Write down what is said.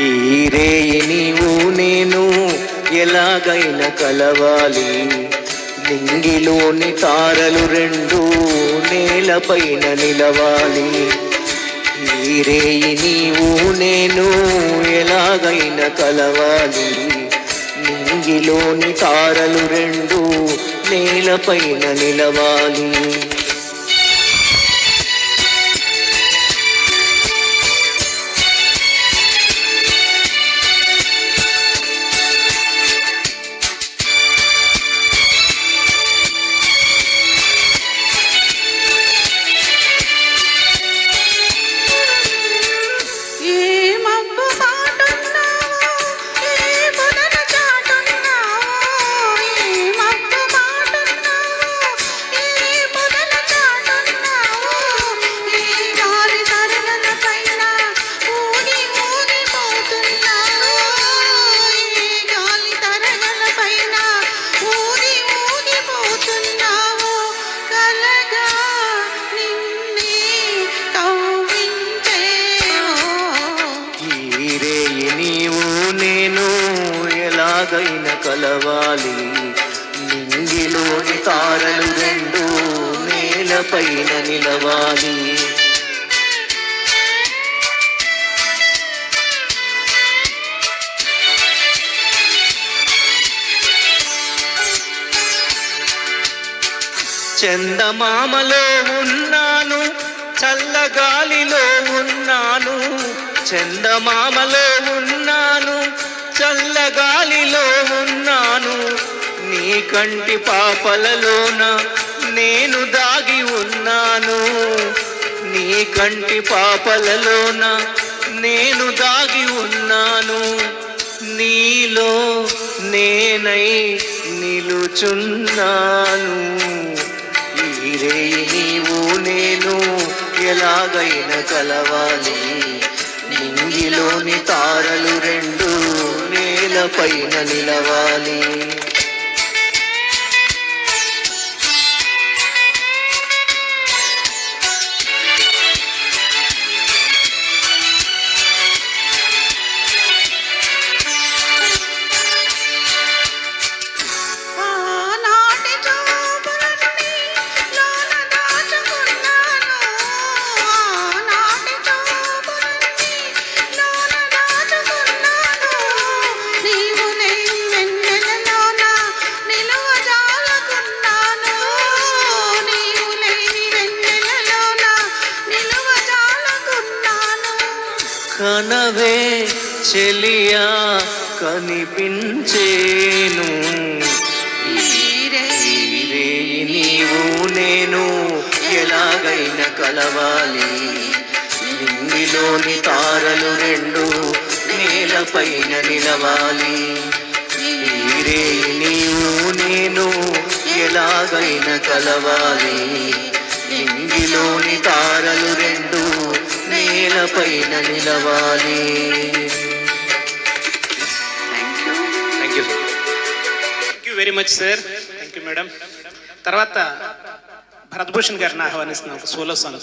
ఈ రేయి నీవు నేను ఎలాగైనా కలవాలి, నింగిలోని తారలు రెండు నేలపైన నిలవాలి. ఈ రేయి నీవు నేను ఎలాగైనా కలవాలి, నింగిలోని తారలు రెండు నేలపైన నిలవాలి. ఎలాగైన కలవాలి, నింగిలోని తారలు రెండు నేలపైన నిలవాలి. చందమామలో ఉన్నాను, చల్లగాలిలో ఉన్నాను, చందమామలో ఉన్నాను, చల్లగాలిలో ఉన్నాను. నీ కంటి పాపలలోన నేను దాగి ఉన్నాను, నీ కంటి పాపలలోన నేను దాగి ఉన్నాను. నీలో నేనై నిలుచున్నాను. ఈ రేయి నీవు నేను ఎలాగైనా కలవాలి, నింగిలోని తారలు రెండు నేలపైన నిలవాలి. కనవే చెలియా కనిపించేను, ఈ రేయి నీవు నేను ఎలాగైనా కలవాలి, నింగిలోని తారలు రెండు నేలపైన నిలవాలి. ఈ రేయి నీవు నేను ఎలాగైనా కలవాలి, నింగిలోని తారలు రెండు నేలపైన నిలవాలి. Thank you very much sir. Thank you madam. తర్వాత భరత్ భూషణ్ గారిని ఆహ్వానిస్తున్నాం ఒక సోలో సాంగ్.